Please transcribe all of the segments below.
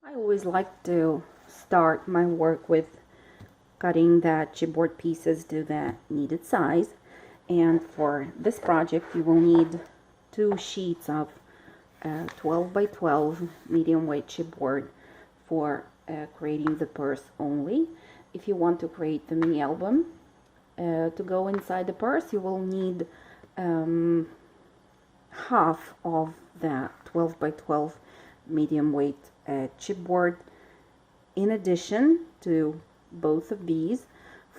I always like to start my work with cutting the chipboard pieces to the needed size, and for this project you will need 2 sheets of 12 by 12 medium weight chipboard for creating the purse only. If you want to create the mini album to go inside the purse, you will need half of the 12 by 12 medium weight chipboard in addition to both of these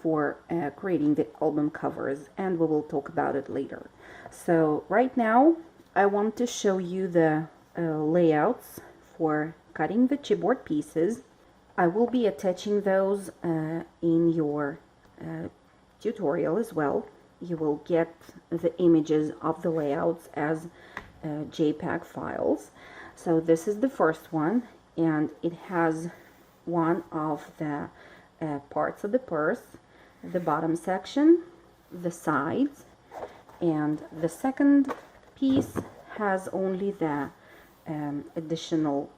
for creating the album covers, and we will talk about it later. So right now I want to show you the layouts for cutting the chipboard pieces. I will be attaching those in your tutorial as well. You will get the images of the layouts as JPEG files. So this is the first one, and it has one of the parts of the purse, the bottom section, the sides, and the second piece has only the additional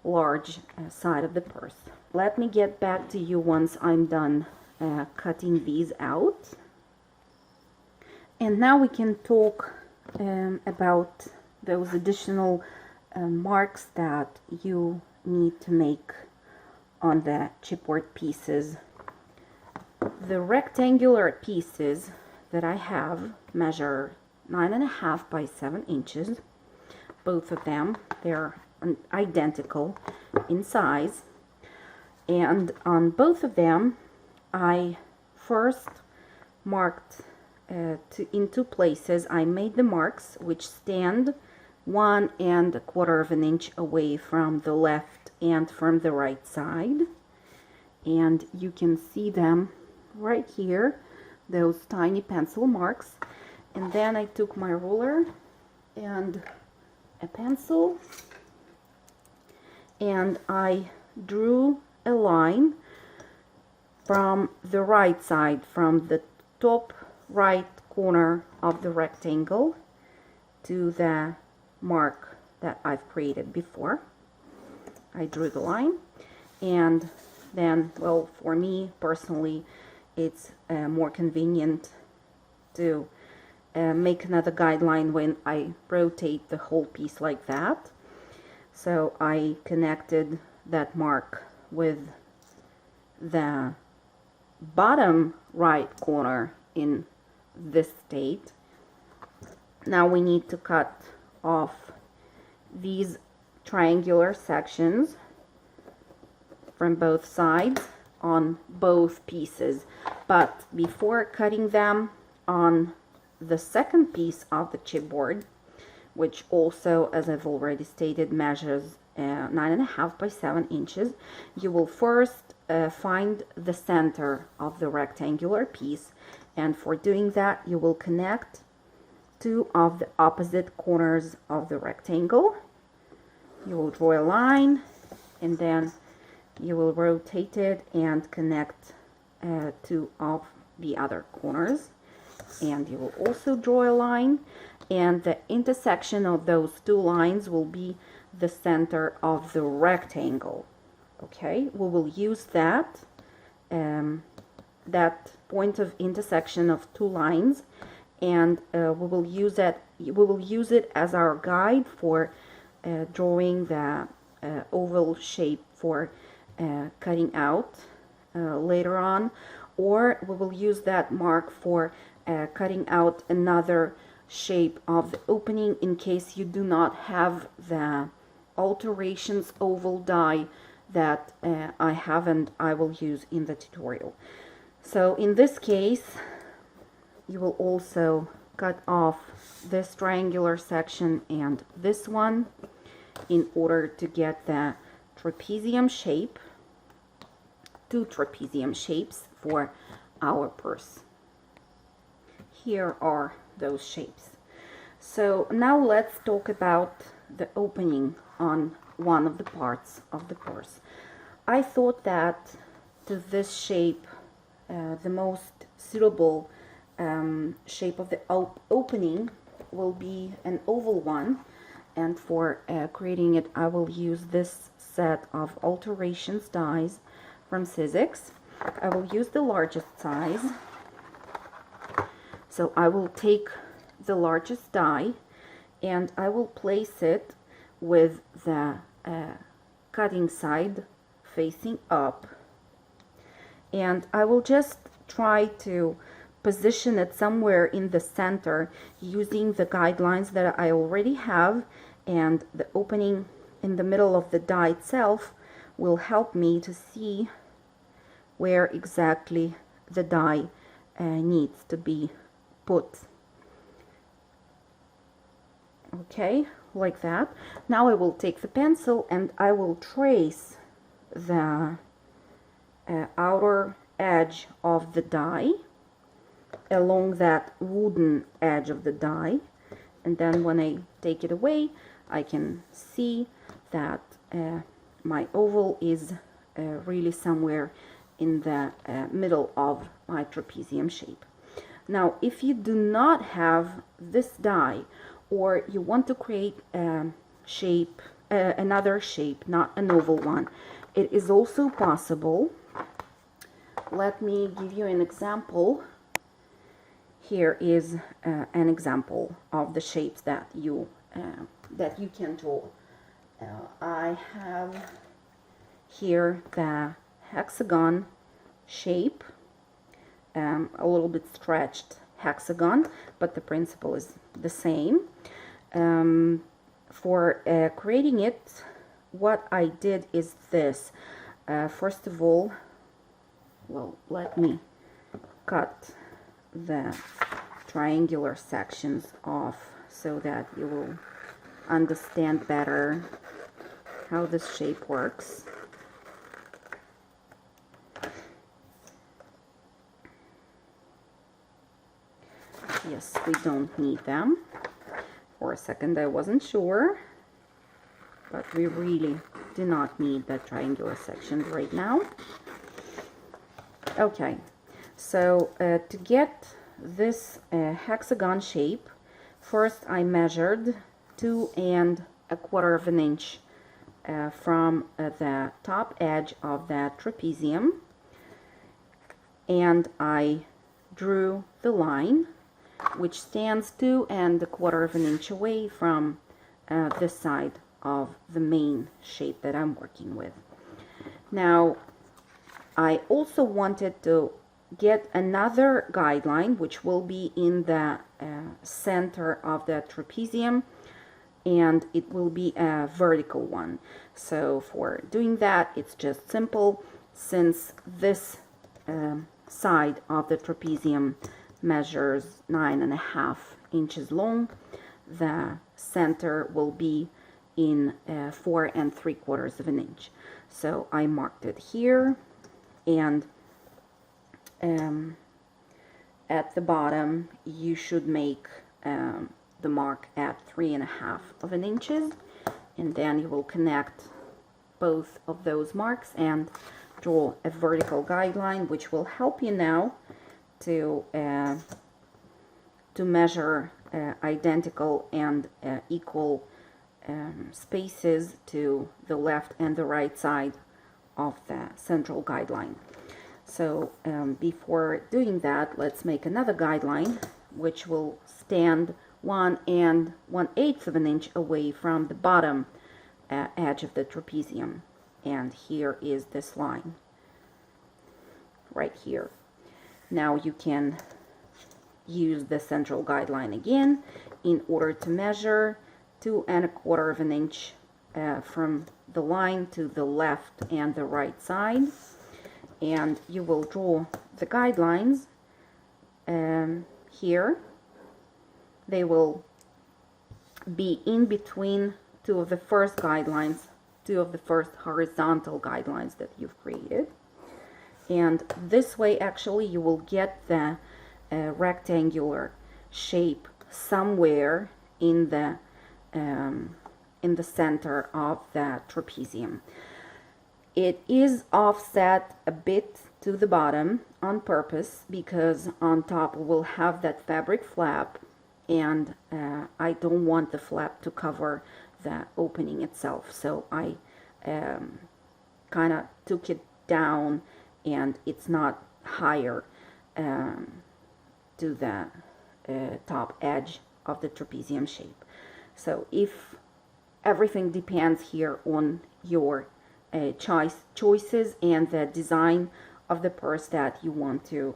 large side of the purse. Let me get back to you once I'm done cutting these out. And now we can talk about those additional marks that you need to make on the chipboard pieces. The rectangular pieces that I have measure 9.5 by 7 inches. Both of them, they're identical in size, and on both of them I first marked in 2 places. I made the marks which stand 1.25 inches away from the left and from the right side, and you can see them right here, those tiny pencil marks. And then I took my ruler and a pencil and I drew a line from the right side, from the top right corner of the rectangle to the mark that I've created before. I drew the line, and then, well, for me personally, it's more convenient to make another guideline when I rotate the whole piece like that. So I connected that mark with the bottom right corner in this state. Now we need to cut off these triangular sections from both sides on both pieces, but before cutting them on the second piece of the chipboard, which also, as I've already stated, measures 9.5 by 7 inches, you will first find the center of the rectangular piece, and for doing that you will connect 2 of the opposite corners of the rectangle. You will draw a line, and then you will rotate it and connect 2 of the other corners, and you will also draw a line, and the intersection of those 2 lines will be the center of the rectangle. Okay, we will use that that point of intersection of 2 lines, and we will use it as our guide for drawing the oval shape for cutting out later on, or we will use that mark for cutting out another shape of the opening in case you do not have the alterations oval die that I have and I will use in the tutorial. So in this case you will also cut off this triangular section and this one in order to get the trapezium shape, 2 trapezium shapes for our purse. Here are those shapes. So now let's talk about the opening on one of the parts of the purse. I thought that to this shape the most suitable shape of the opening will be an oval one, and for creating it I will use this set of alterations dies from Sizzix. I will use the largest size, so I will take the largest die and I will place it with the cutting side facing up, and I will just try to position it somewhere in the center using the guidelines that I already have, and the opening in the middle of the die itself will help me to see where exactly the die needs to be put. Okay, like that. Now I will take the pencil and I will trace the outer edge of the die along that wooden edge of the die, and then when I take it away I can see that my oval is really somewhere in the middle of my trapezium shape. Now if you do not have this die, or you want to create a shape, another shape, not an oval one, it is also possible. Let me give you an example. Here is an example of the shapes that you can draw. I have here the hexagon shape, a little bit stretched hexagon, but the principle is the same. For creating it, what I did is this. First of all, well, let me cut the triangular sections off so that you will understand better how this shape works. Yes, we don't need them. For a second I wasn't sure, but we really do not need that triangular section right now. Okay, so to get this hexagon shape, first I measured 2 1/4 inches from the top edge of that trapezium, and I drew the line which stands 2 1/4 inches away from this side of the main shape that I'm working with. Now I also wanted to get another guideline which will be in the center of the trapezium, and it will be a vertical one. So for doing that, it's just simple. Since this side of the trapezium measures 9.5 inches long, the center will be in 4 3/4 inches. So I marked it here, and at the bottom you should make the mark at 3.5 inches, and then you will connect both of those marks and draw a vertical guideline which will help you now to measure identical and equal spaces to the left and the right side of the central guideline. So before doing that, let's make another guideline which will stand 1 1/8 inch away from the bottom edge of the trapezium, and here is this line right here. Now you can use the central guideline again in order to measure 2 1/4 inch from the line to the left and the right side, and you will draw the guidelines here. They will be in between two of the first guidelines, two of the first horizontal guidelines that you've created. And this way actually you will get the rectangular shape somewhere in the center of the trapezium. It is offset a bit to the bottom on purpose, because on top we'll have that fabric flap and I don't want the flap to cover the opening itself, so I kind of took it down, and it's not higher to the top edge of the trapezium shape. So if everything depends here on your choices and the design of the purse that you want to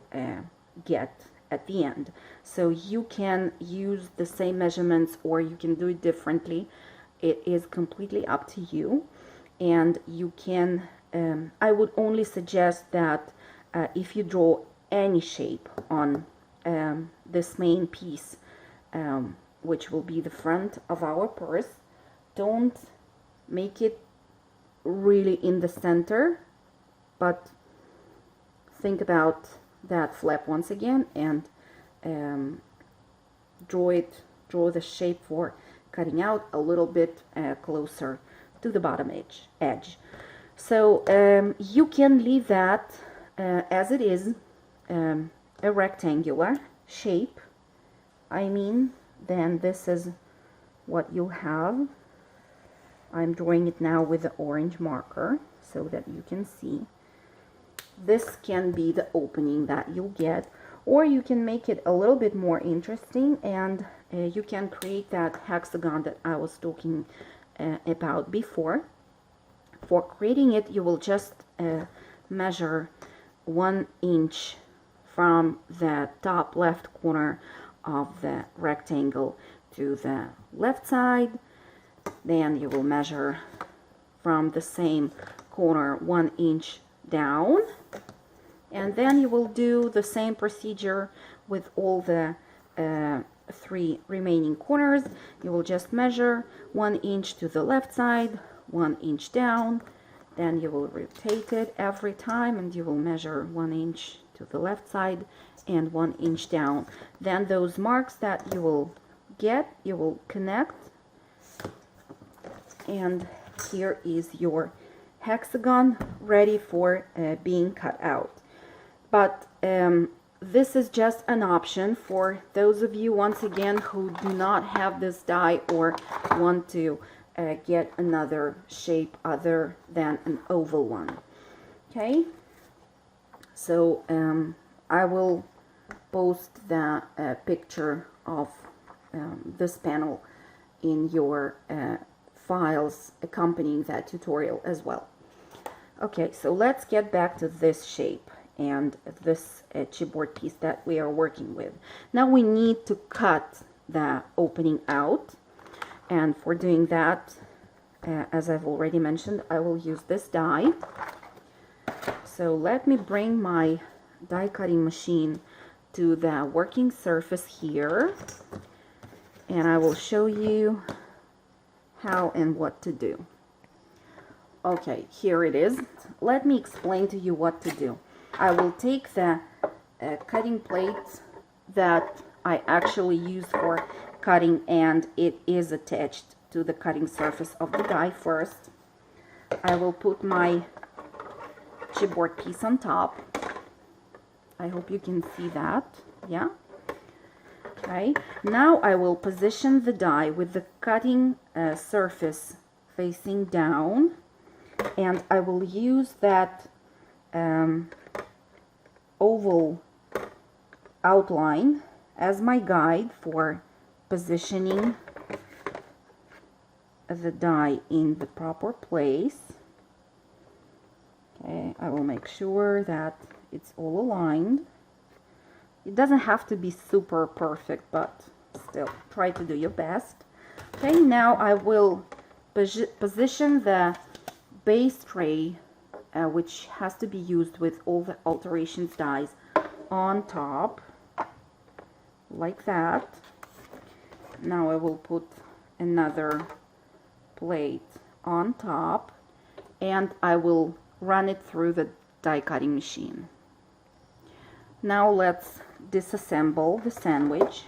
get at the end. So you can use the same measurements or you can do it differently. It is completely up to you. And you can, I would only suggest that if you draw any shape on this main piece, which will be the front of our purse, don't make it really in the center, but think about that flap once again, and draw the shape for cutting out a little bit closer to the bottom edge. So you can leave that as it is, a rectangular shape. I mean, then this is what you have. I'm drawing it now with the orange marker so that you can see. This can be the opening that you'll get, or you can make it a little bit more interesting, and you can create that hexagon that I was talking about before. For creating it, you will just measure 1 inch from the top left corner of the rectangle to the left side. Then you will measure from the same corner 1 inch down, and then you will do the same procedure with all the 3 remaining corners. You will just measure 1 inch to the left side, 1 inch down, then you will rotate it every time, and you will measure 1 inch to the left side and 1 inch down. Then those marks that you will get, you will connect, and here is your hexagon ready for being cut out. But this is just an option for those of you, once again, who do not have this die or want to get another shape other than an oval one. Okay, so I will post the picture of this panel in your files accompanying that tutorial as well. Okay, so let's get back to this shape and this chipboard piece that we are working with. Now we need to cut the opening out, and for doing that, as I've already mentioned, I will use this die. So let me bring my die cutting machine to the working surface here, and I will show you how and what to do. Okay, here it is. Let me explain to you what to do. I will take the cutting plate that I actually use for cutting, and it is attached to the cutting surface of the die first. I will put my chipboard piece on top. I hope you can see that. Yeah. Okay, now I will position the die with the cutting surface facing down, and I will use that oval outline as my guide for positioning the die in the proper place. Okay, I will make sure that it's all aligned. It doesn't have to be super perfect, but still try to do your best. Okay, now I will position the base tray, which has to be used with all the alterations dies, on top, like that. Now I will put another plate on top, and I will run it through the die cutting machine. Now let's disassemble the sandwich.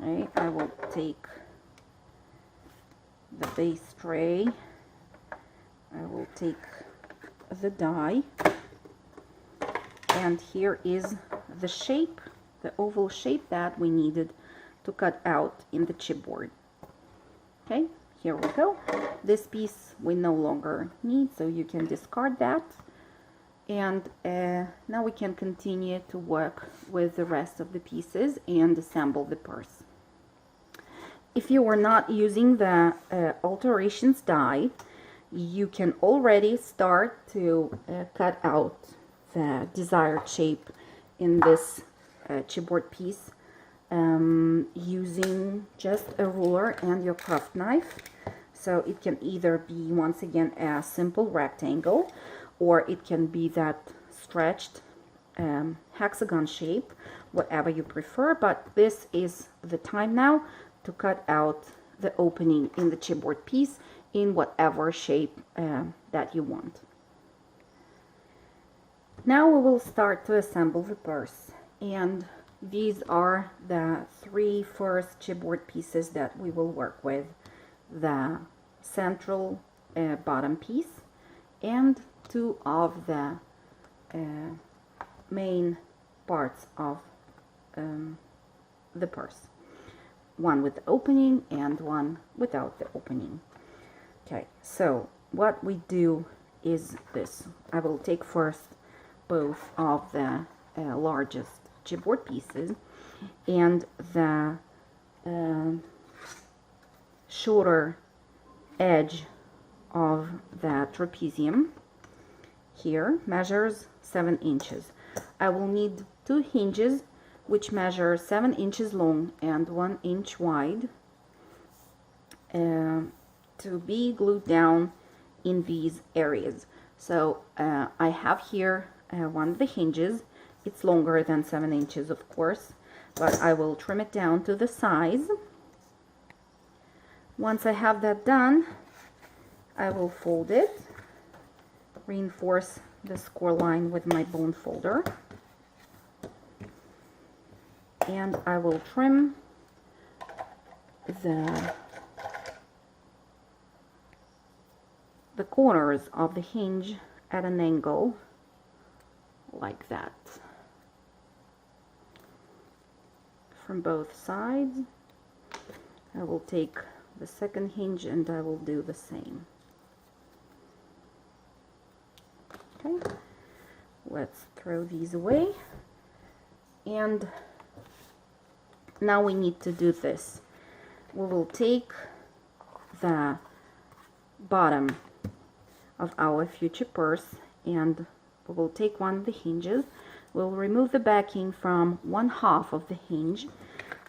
Okay, I will take the base tray, I will take the die, and here is the shape, the oval shape that we needed to cut out in the chipboard. Okay, here we go. This piece we no longer need, so you can discard that. And now we can continue to work with the rest of the pieces and assemble the purse. If you are not using the alterations die, you can already start to cut out the desired shape in this chipboard piece using just a ruler and your craft knife. So it can either be, once again, a simple rectangle, or it can be that stretched hexagon shape, whatever you prefer. But this is the time now to cut out the opening in the chipboard piece in whatever shape that you want. Now we will start to assemble the purse, and these are the three first chipboard pieces that we will work with: the central bottom piece and two of the main parts of the purse, one with the opening and one without the opening. Okay, so what we do is this. I will take first both of the largest chipboard pieces and the shorter edge of the trapezium. Here measures 7 inches. I will need 2 hinges which measure 7 inches long and 1 inch wide to be glued down in these areas. So I have here one of the hinges. It's longer than 7 inches, of course, but I will trim it down to the size. Once I have that done, I will fold it, reinforce the score line with my bone folder, and I will trim the corners of the hinge at an angle like that from both sides. I will take the second hinge and I will do the same. Okay, let's throw these away, and now we need to do this. We will take the bottom of our future purse and we will take one of the hinges. We'll remove the backing from 1/2 of the hinge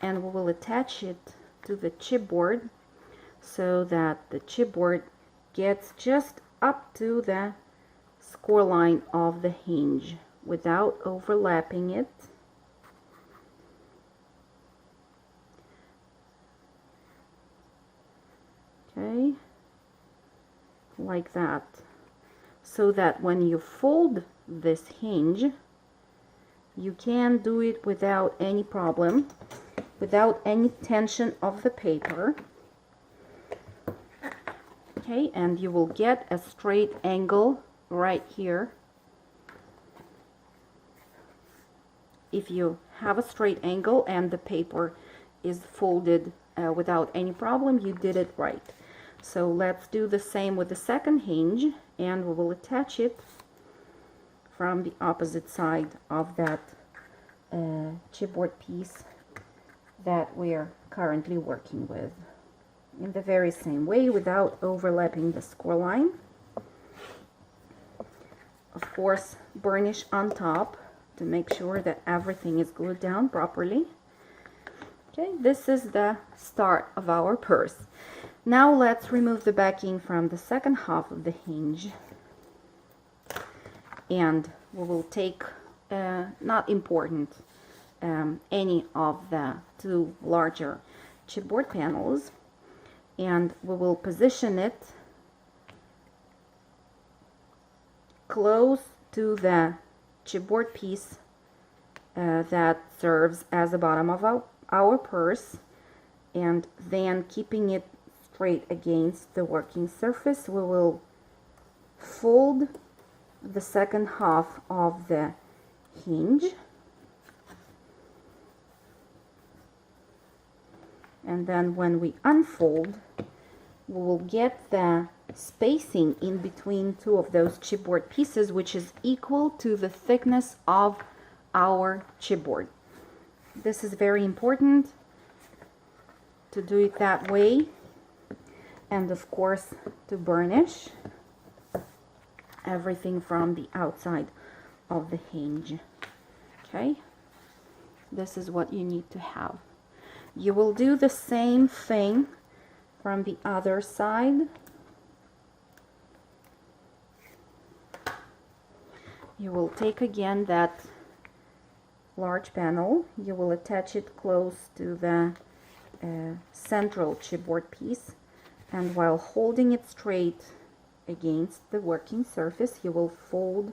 and we will attach it to the chipboard so that the chipboard gets just up to the score line of the hinge without overlapping it. Okay, like that, so that when you fold this hinge, you can do it without any problem, without any tension of the paper. Okay, and you will get a straight angle right here. If you have a straight angle and the paper is folded without any problem, you did it right. So let's do the same with the second hinge, and we will attach it from the opposite side of that chipboard piece that we're currently working with, in the very same way without overlapping the score line. Of course, burnish on top to make sure that everything is glued down properly. Okay, this is the start of our purse. Now let's remove the backing from the second half of the hinge, and we will take, not important, any of the two larger chipboard panels, and we will position it close to the chipboard piece that serves as the bottom of our purse, and then keeping it straight against the working surface, we will fold the second half of the hinge and then when we unfold, we will get the spacing in between two of those chipboard pieces, which is equal to the thickness of our chipboard. This is very important to do it that way, and of course to burnish everything from the outside of the hinge. Okay, this is what you need to have. You will do the same thing from the other side. You will take again that large panel, you will attach it close to the central chipboard piece, and while holding it straight against the working surface, you will fold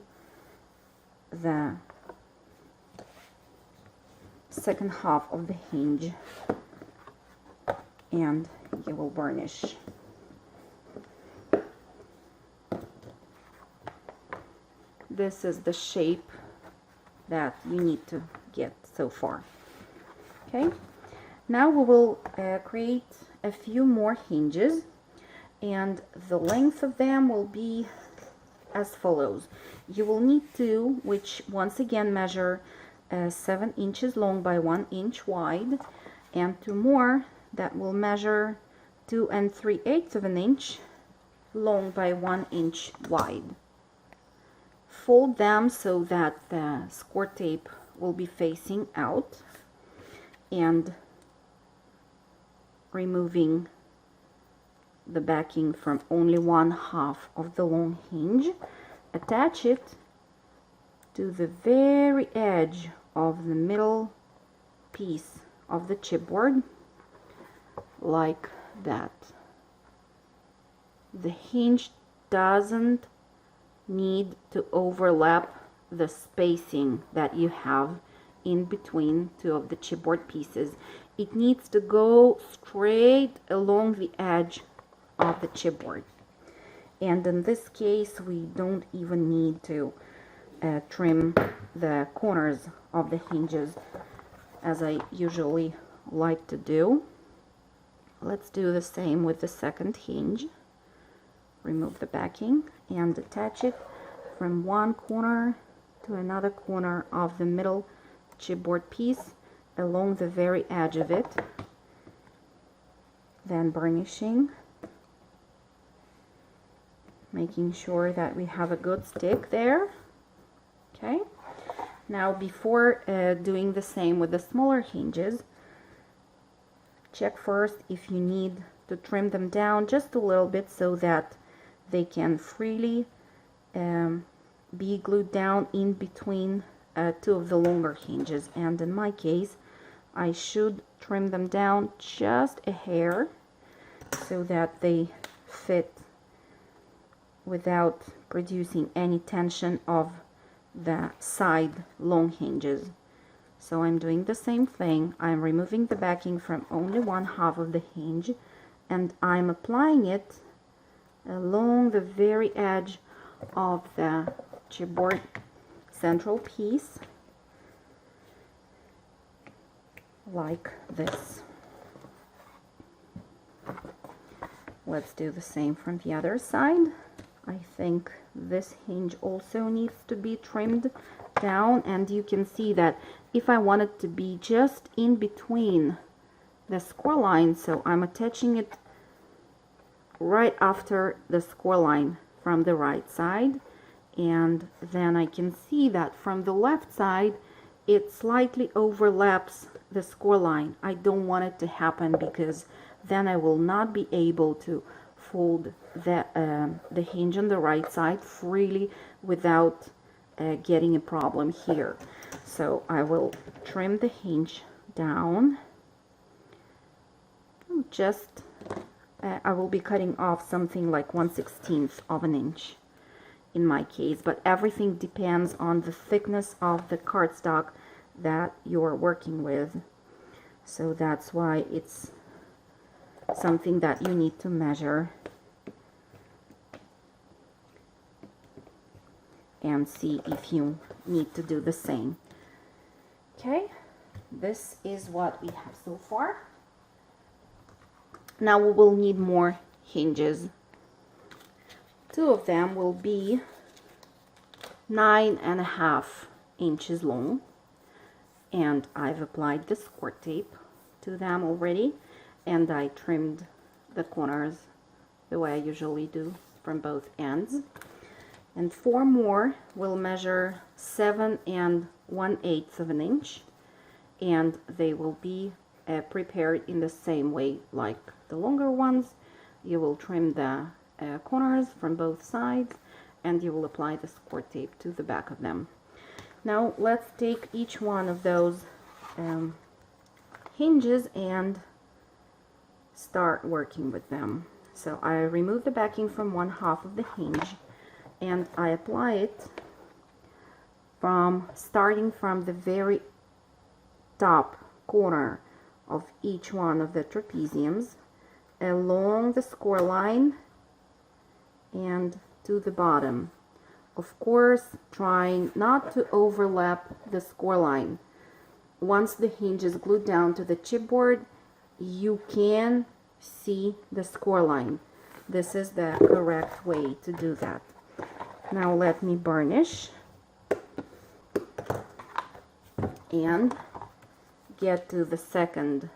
the second half of the hinge and you will burnish. This is the shape that you need to get so far. Okay, now we will create a few more hinges, and the length of them will be as follows. You will need two, which once again measure 7 inches long by 1 inch wide, and two more that will measure 2 3/8 of an inch long by 1 inch wide. Fold them so that the score tape will be facing out, and removing the backing from only 1/2 of the long hinge, attach it to the very edge of the middle piece of the chipboard, like that. The hinge doesn't need to overlap the spacing that you have in between two of the chipboard pieces. It needs to go straight along the edge of the chipboard, and in this case we don't even need to trim the corners of the hinges, as I usually like to do. Let's do the same with the second hinge. Remove the backing and attach it from one corner to another corner of the middle chipboard piece along the very edge of it, then burnishing, making sure that we have a good stick there. Okay, now before doing the same with the smaller hinges, check first if you need to trim them down just a little bit so that they can freely be glued down in between two of the longer hinges. And in my case, I should trim them down just a hair so that they fit without producing any tension of the side long hinges. So I'm doing the same thing. I'm removing the backing from only 1/2 of the hinge, and I'm applying it along the very edge of the chipboard central piece, like this. Let's do the same from the other side. I think this hinge also needs to be trimmed down, and you can see that if I want it to be just in between the score line, so I'm attaching it right after the score line from the right side, and then I can see that from the left side it slightly overlaps the score line. I don't want it to happen, because then I will not be able to fold the hinge on the right side freely without getting a problem here. So I will trim the hinge down. Just I will be cutting off something like 1/16 of an inch in my case, but everything depends on the thickness of the cardstock that you're working with. So that's why it's something that you need to measure and see if you need to do the same. Okay, this is what we have so far. Now we will need more hinges. 2 of them will be 9.5 inches long, and I've applied the score tape to them already, and I trimmed the corners the way I usually do from both ends. And 4 more will measure 7 1/8 of an inch, and they will be prepared in the same way like the longer ones. You will trim the corners from both sides, and you will apply the score tape to the back of them. Now let's take each one of those hinges and start working with them. So I remove the backing from 1/2 of the hinge, and I apply it starting from the very top corner of each one of the trapeziums along the score line and to the bottom. Of course, trying not to overlap the score line. Once the hinge is glued down to the chipboard, you can see the score line. This is the correct way to do that. Now let me burnish and get to the second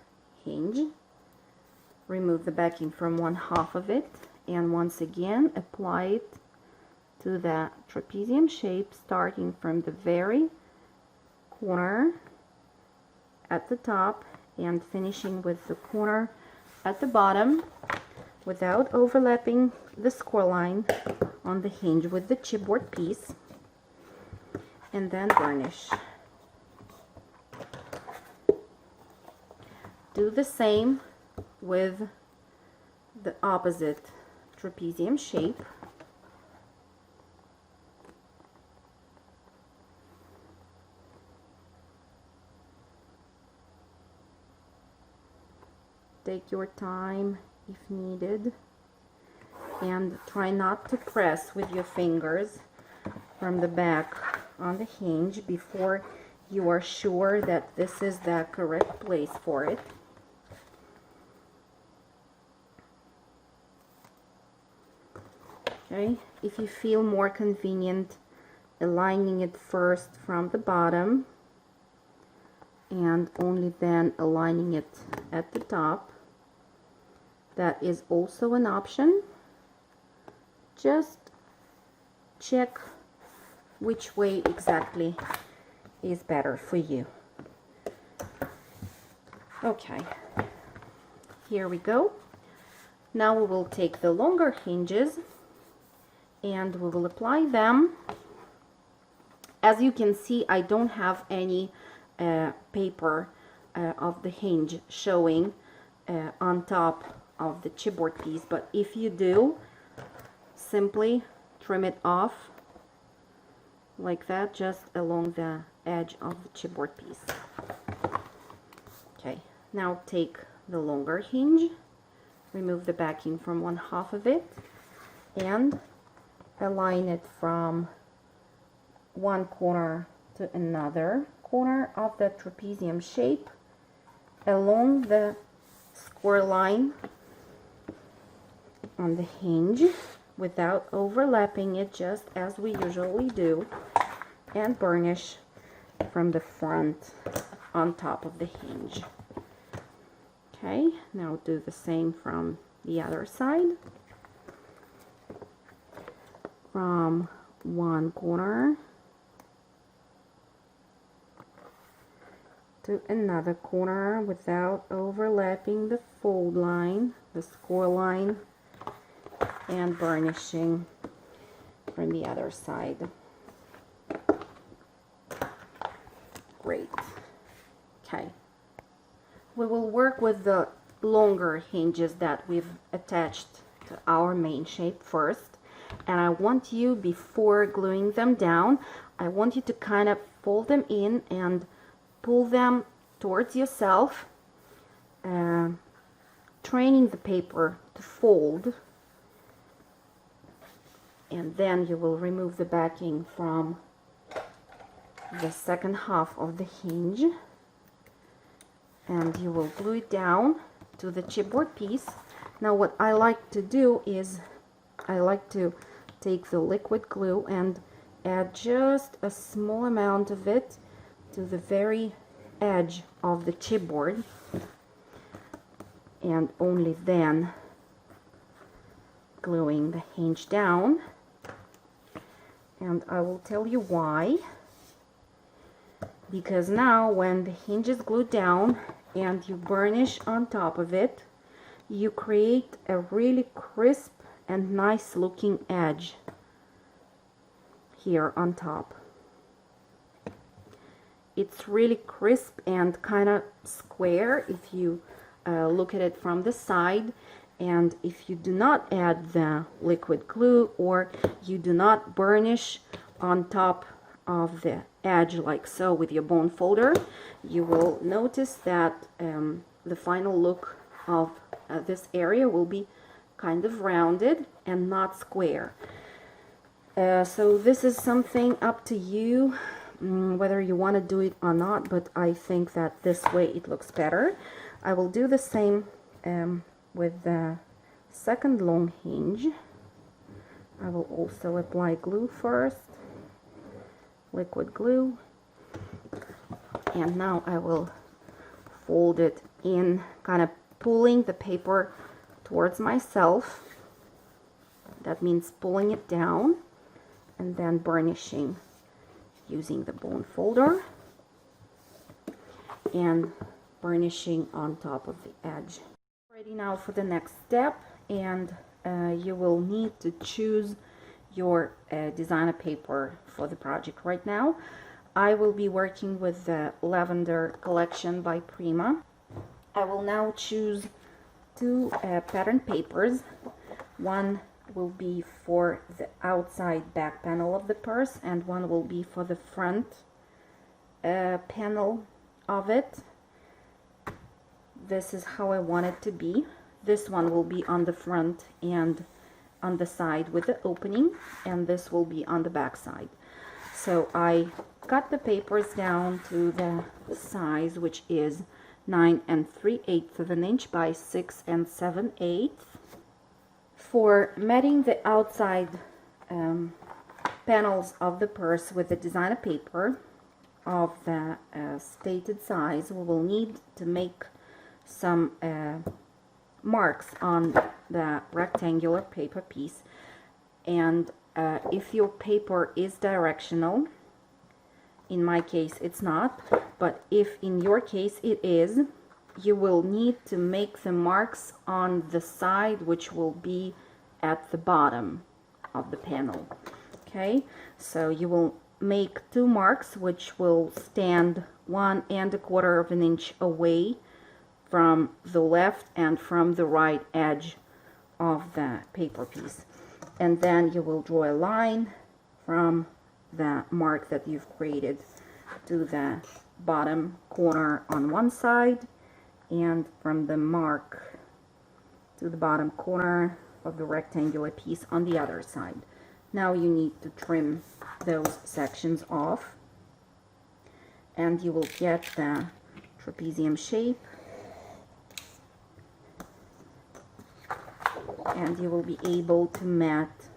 hinge. Remove the backing from 1/2 of it, and once again apply it to the trapezium shape, starting from the very corner at the top and finishing with the corner at the bottom without overlapping the score line on the hinge with the chipboard piece, and then burnish. Do the same with the opposite trapezium shape. Take your time if needed, and try not to press with your fingers from the back on the hinge before you are sure that this is the correct place for it. Okay, if you feel more convenient aligning it first from the bottom and only then aligning it at the top, that is also an option. Just check which way exactly is better for you. Okay, here we go. Now we will take the longer hinges and we will apply them. As you can see, I don't have any paper of the hinge showing on top of the chipboard piece, but if you do, simply trim it off like that, just along the edge of the chipboard piece. Okay, now take the longer hinge, remove the backing from 1/2 of it, and align it from one corner to another corner of the trapezium shape along the score line on the hinge without overlapping it, just as we usually do, and burnish from the front on top of the hinge. Okay, now do the same from the other side. From one corner to another corner without overlapping the fold line, the score line, and burnishing from the other side. Great. Okay. We will work with the longer hinges that we've attached to our main shape first. And I want you, before gluing them down, I want you to kind of fold them in and pull them towards yourself, training the paper to fold. And then you will remove the backing from the second half of the hinge, and you will glue it down to the chipboard piece. Now what I like to do is I like to take the liquid glue and add just a small amount of it to the very edge of the chipboard, and only then gluing the hinge down. And I will tell you why. Because now when the hinge is glued down and you burnish on top of it, you create a really crisp and nice looking edge here on top. It's really crisp and kind of square if you look at it from the side. And if you do not add the liquid glue or you do not burnish on top of the edge like so with your bone folder, you will notice that the final look of this area will be kind of rounded and not square. So this is something up to you, whether you want to do it or not, but I think that this way it looks better. I will do the same with the second long hinge. I will also apply glue first, liquid glue, and now I will fold it in, kind of pulling the paper towards myself. That means pulling it down and then burnishing using the bone folder and burnishing on top of the edge. Ready now for the next step, and you will need to choose your designer paper for the project. Right now I will be working with the Lavender collection by Prima. I will now choose two pattern papers. One will be for the outside back panel of the purse, and one will be for the front panel of it. This is how I want it to be. This one will be on the front and on the side with the opening, and this will be on the back side. So I cut the papers down to the size, which is 9 3/8 of an inch by 6 7/8. For matting the outside panels of the purse with the designer paper of the stated size, we will need to make some marks on the rectangular paper piece. And if your paper is directional, in my case it's not, but if in your case it is, you will need to make the marks on the side which will be at the bottom of the panel. Okay, so you will make two marks which will stand 1 1/4 of an inch away from the left and from the right edge of the paper piece, and then you will draw a line from the mark that you've created to the bottom corner on one side, and from the mark to the bottom corner of the rectangular piece on the other side. Now you need to trim those sections off, and you will get the trapezium shape, and you will be able to mat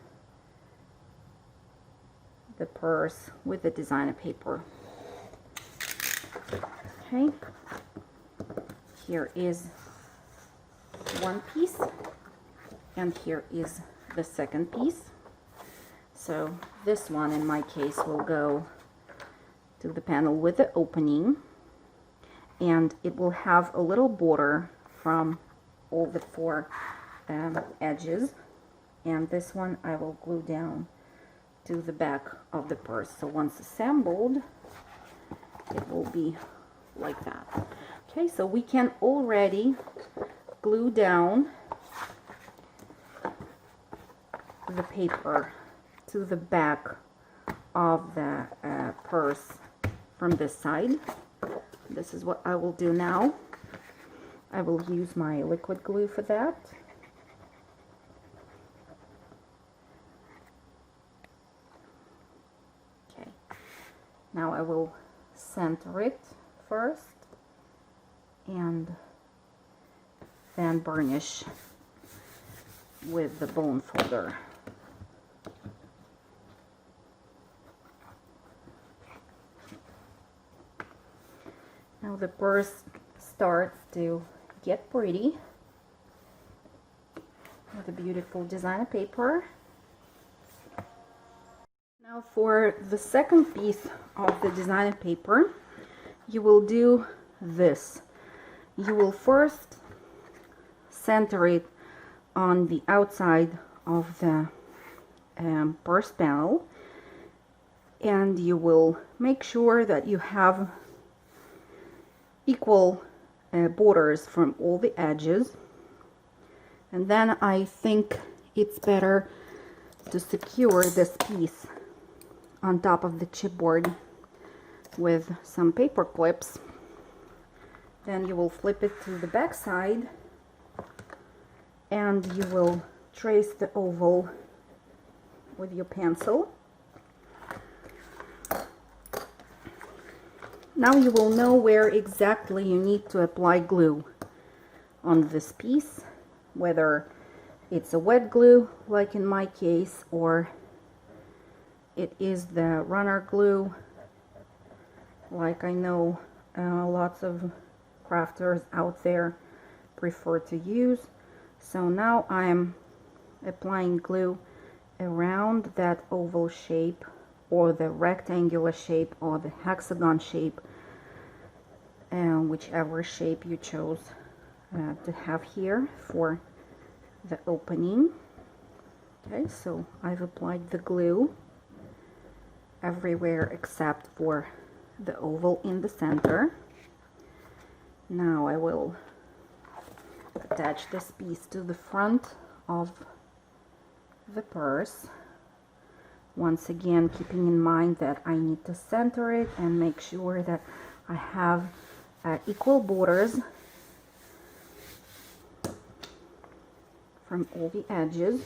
the purse with the designer paper. Okay, here is one piece, and here is the second piece. So this one in my case will go to the panel with the opening, and it will have a little border from all the four edges, and this one I will glue down to the back of the purse. So once assembled, it will be like that. Okay, so we can already glue down the paper to the back of the purse from this side. This is what I will do now. I will use my liquid glue for that. Okay, now I will center it first and then burnish with the bone folder. Now the purse starts to get pretty with a beautiful designer paper. Now for the second piece of the designer paper, you will do this. You will first center it on the outside of the purse panel, and you will make sure that you have equal borders from all the edges. And then I think it's better to secure this piece on top of the chipboard with some paper clips. Then you will flip it to the back side and you will trace the oval with your pencil. Now you will know where exactly you need to apply glue on this piece, whether it's a wet glue like in my case, or it is the runner glue like I know lots of crafters out there prefer to use. So now I am applying glue around that oval shape, or the rectangular shape, or the hexagon shape, whichever shape you chose to have here for the opening. Okay, so I've applied the glue everywhere except for the oval in the center. Now I will attach this piece to the front of the purse. Once again, keeping in mind that I need to center it and make sure that I have equal borders from all the edges.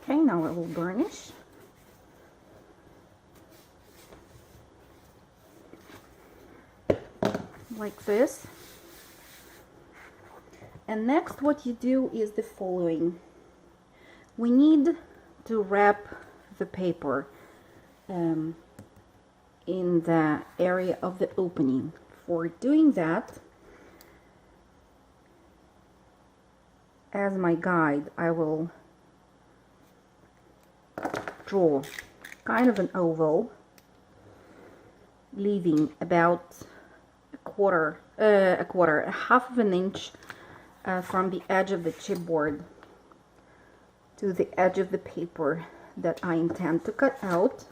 Okay, now I will burnish. Like this. And next what you do is the following. We need to wrap the paper in the area of the opening. For doing that, as my guide, I will draw kind of an oval, leaving about a half of an inch from the edge of the chipboard to the edge of the paper that I intend to cut out.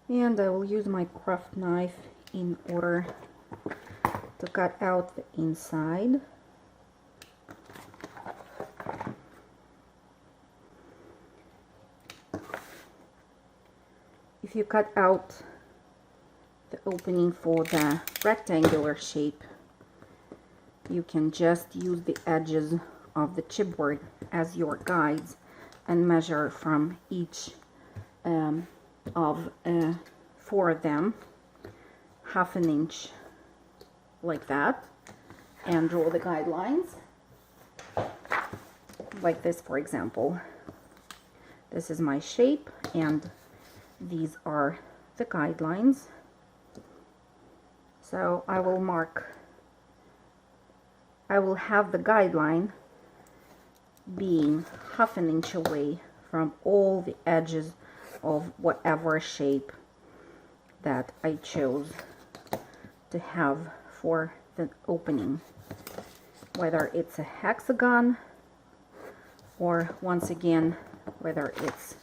And I will use my craft knife in order to cut out the inside. If you cut out the opening for the rectangular shape, you can just use the edges of the chipboard as your guides and measure from each of four of them half an inch like that, and draw the guidelines like this. For example, this is my shape and these are the guidelines. So I will have the guideline being half an inch away from all the edges of whatever shape that I chose to have for the opening, whether it's a hexagon or, once again, whether it's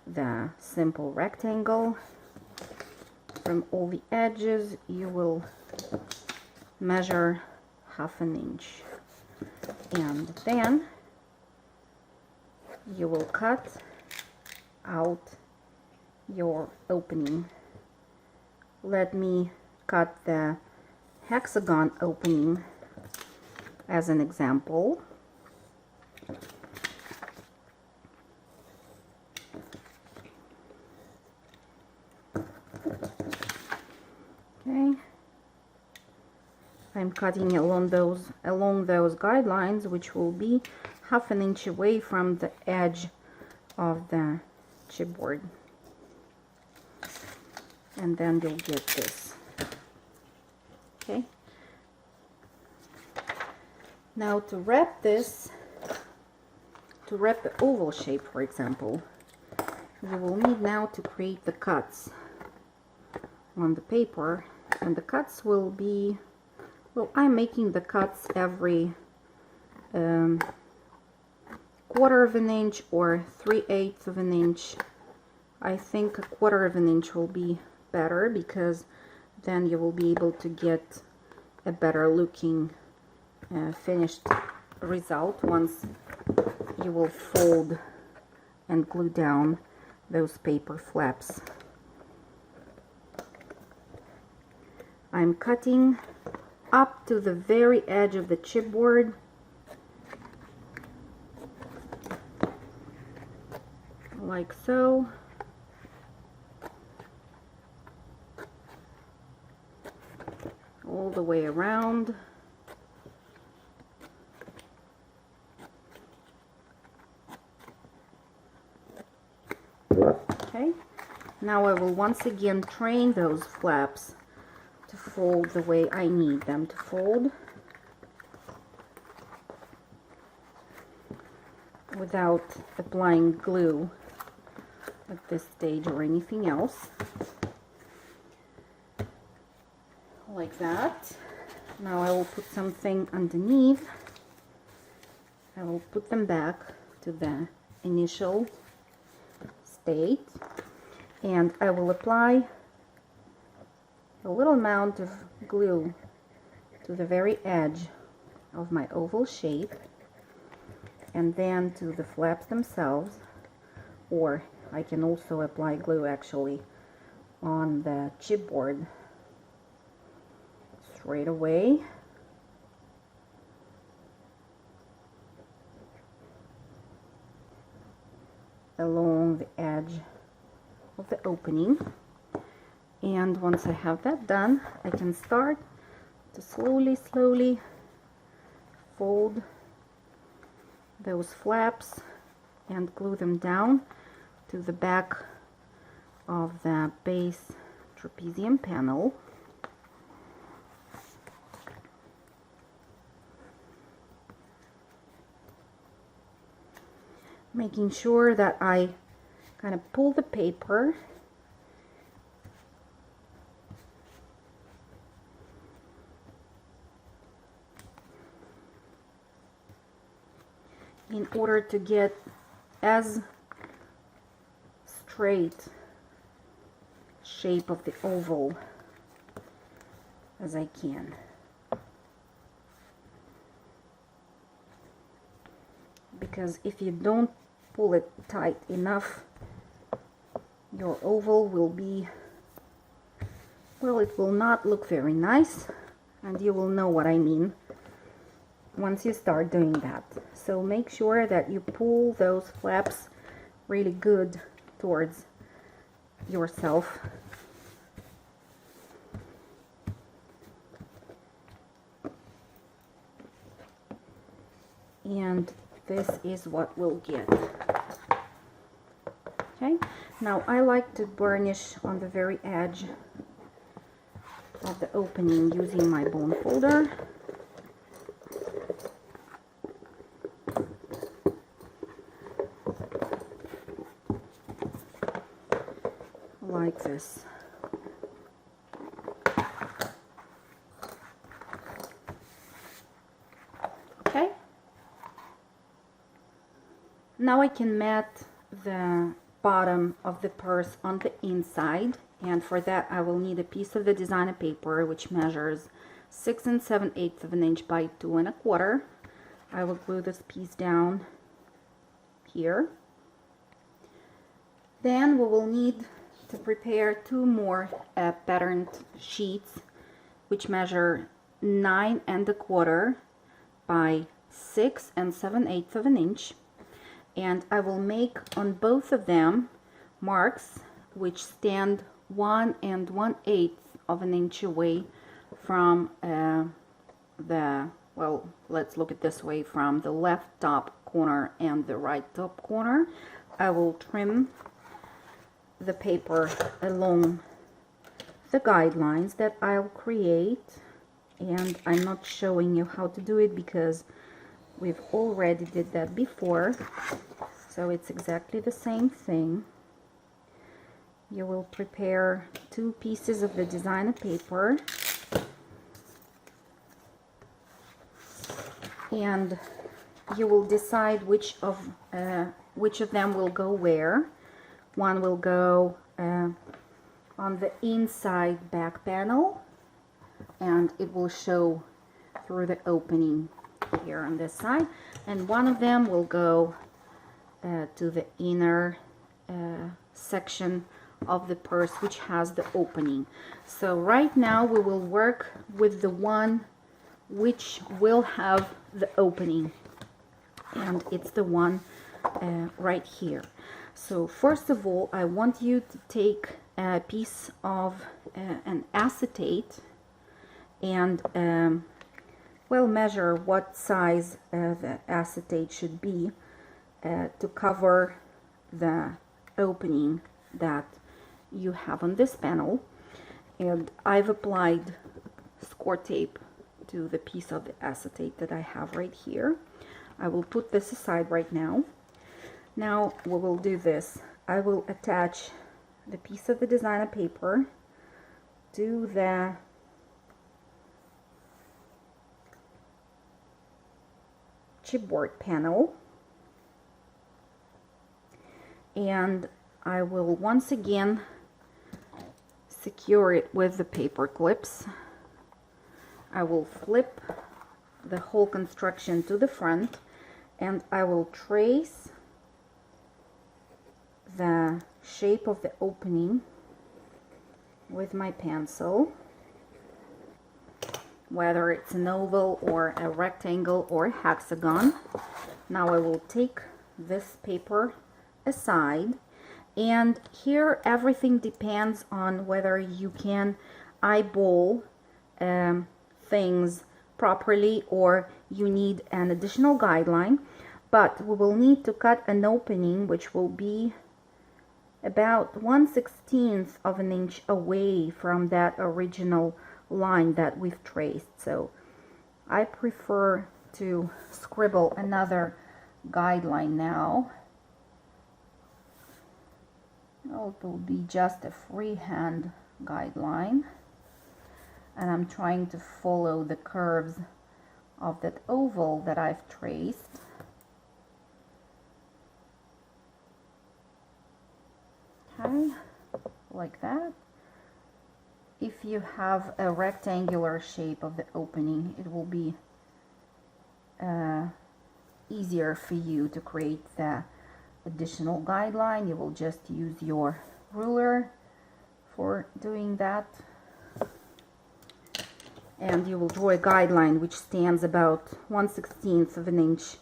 the simple rectangle. From all the edges you will measure half an inch, and then you will cut out your opening. Let me cut the hexagon opening as an example. Okay, I'm cutting along those guidelines, which will be 1/2 inch away from the edge of the chipboard. And then you'll get this. Okay. Now to wrap this, to wrap the oval shape, for example, you will need now to create the cuts on the paper, and the cuts will be, well, I'm making the cuts every 1/4 of an inch or 3/8 of an inch. I think 1/4 of an inch will be better, because then you will be able to get a better looking finished result once you will fold and glue down those paper flaps. I'm cutting up to the very edge of the chipboard, like so. All the way around. Okay, now I will once again train those flaps to fold the way I need them to fold, without applying glue at this stage or anything else. Like that. Now I will put something underneath. I will put them back to the initial state, and I will apply a little amount of glue to the very edge of my oval shape, and then to the flaps themselves, or I can also apply glue actually on the chipboard straight away. Along the edge of the opening. And once I have that done, I can start to slowly fold those flaps and glue them down to the back of the base trapezium panel. Making sure that I kind of pull the paper in order to get as straight shape of the oval as I can. Because if you don't pull it tight enough, your oval will be, well, it will not look very nice, and you will know what I mean once you start doing that. So make sure that you pull those flaps really good towards yourself. And this is what we'll get. Okay, now I like to burnish on the very edge of the opening using my bone folder. Like this. Okay. Now I can mat the bottom of the purse on the inside, and for that I will need a piece of the designer paper which measures 6 7/8 of an inch by 2 1/4. I will glue this piece down here. Then we will need to prepare 2 more patterned sheets which measure 9 1/4 by 6 7/8 of an inch, and I will make on both of them marks which stand 1 1/8 of an inch away from the, well, let's look at this way, from the left top corner and the right top corner. I will trim the paper along the guidelines that I'll create, and I'm not showing you how to do it because we've already did that before, so it's exactly the same thing. You will prepare 2 pieces of the designer paper, and you will decide which of them will go where. One will go on the inside back panel, and it will show through the opening here on this side, and one of them will go to the inner section of the purse, which has the opening. So right now we will work with the one which will have the opening, and it's the one right here. So first of all, I want you to take a piece of an acetate and well, measure what size the acetate should be to cover the opening that you have on this panel. And I've applied score tape to the piece of the acetate that I have right here. I will put this aside right now. Now we will do this. I will attach the piece of the designer paper to the chipboard panel, and I will once again secure it with the paper clips. I will flip the whole construction to the front, and I will trace the shape of the opening with my pencil, whether it's an oval or a rectangle or a hexagon. Now I will take this paper aside, and here everything depends on whether you can eyeball things properly or you need an additional guideline. But we will need to cut an opening which will be about 1/16 of an inch away from that original line that we've traced. So I prefer to scribble another guideline now. Oh, it will be just a freehand guideline, and I'm trying to follow the curves of that oval that I've traced. Okay, like that. If you have a rectangular shape of the opening, it will be easier for you to create the additional guideline. You will just use your ruler for doing that, and you will draw a guideline which stands about 1/16 of an inch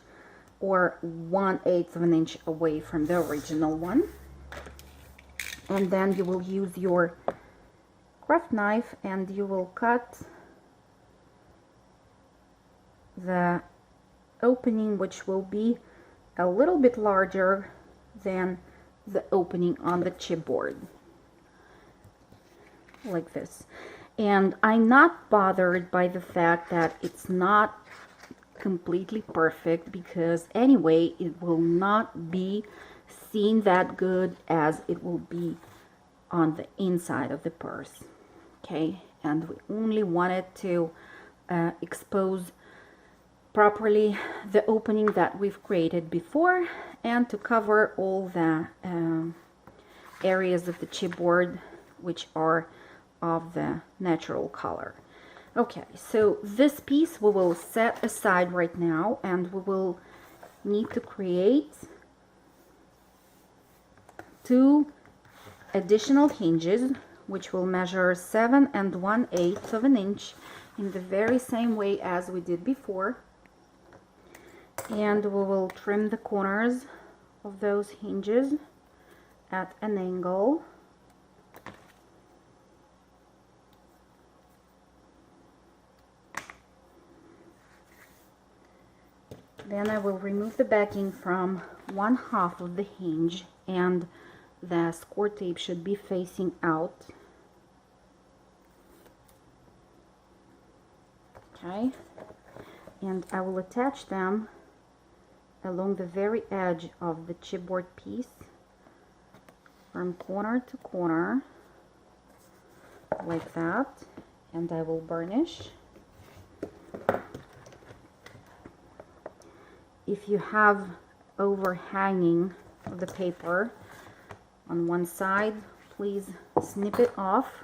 or 1/8 of an inch away from the original one. And then you will use your craft knife and you will cut the opening, which will be a little bit larger than the opening on the chipboard, like this. And I'm not bothered by the fact that it's not completely perfect, because anyway it will not be seen that good as it will be on the inside of the purse. Okay, and we only wanted to expose properly the opening that we've created before, and to cover all the areas of the chipboard which are of the natural color. Okay, so this piece we will set aside right now, and we will need to create 2 additional hinges, which will measure 7 1/8 of an inch in the very same way as we did before. And we will trim the corners of those hinges at an angle. Then I will remove the backing from one half of the hinge, and the score tape should be facing out. Okay, and I will attach them along the very edge of the chipboard piece from corner to corner like that, and I will burnish. If you have overhanging of the paper on one side, please snip it off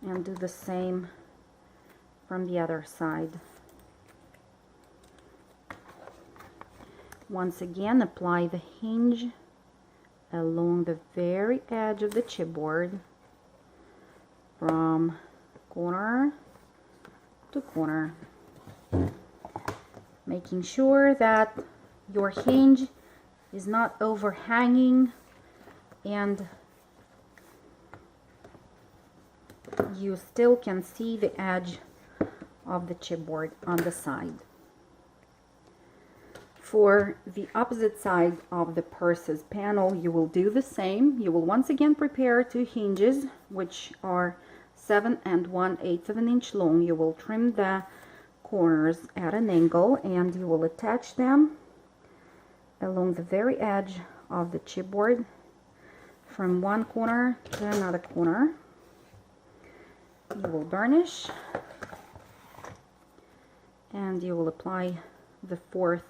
and do the same from the other side. Once again, apply the hinge along the very edge of the chipboard from corner to corner, making sure that your hinge is not overhanging and you still can see the edge of the chipboard on the side. For the opposite side of the purse's panel, you will do the same. You will once again prepare 2 hinges, which are 7 1/8 of an inch long. You will trim the corners at an angle, and you will attach them along the very edge of the chipboard from one corner to another corner. You will burnish, and you will apply the 4th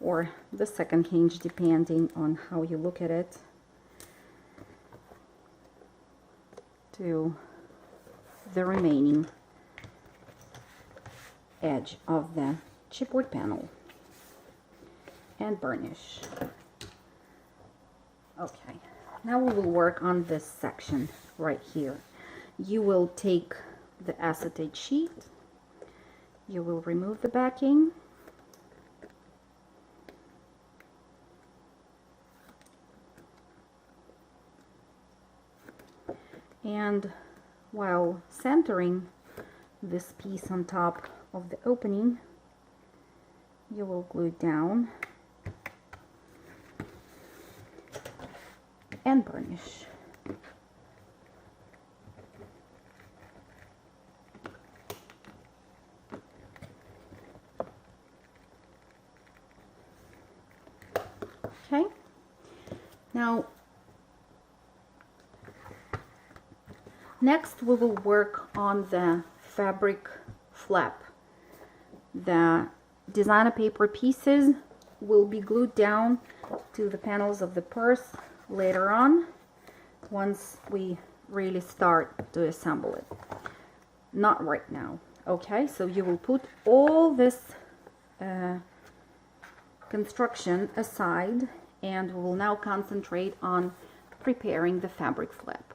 or the 2nd hinge, depending on how you look at it, to the remaining edge of the chipboard panel, and burnish. Okay, now we will work on this section right here. You will take the acetate sheet, you will remove the backing, and while centering this piece on top of the opening, you will glue it down and burnish. Okay, now next we will work on the fabric flap. The designer paper pieces will be glued down to the panels of the purse later on, once we really start to assemble it. Not right now. Okay, so you will put all this construction aside, and we will now concentrate on preparing the fabric flap.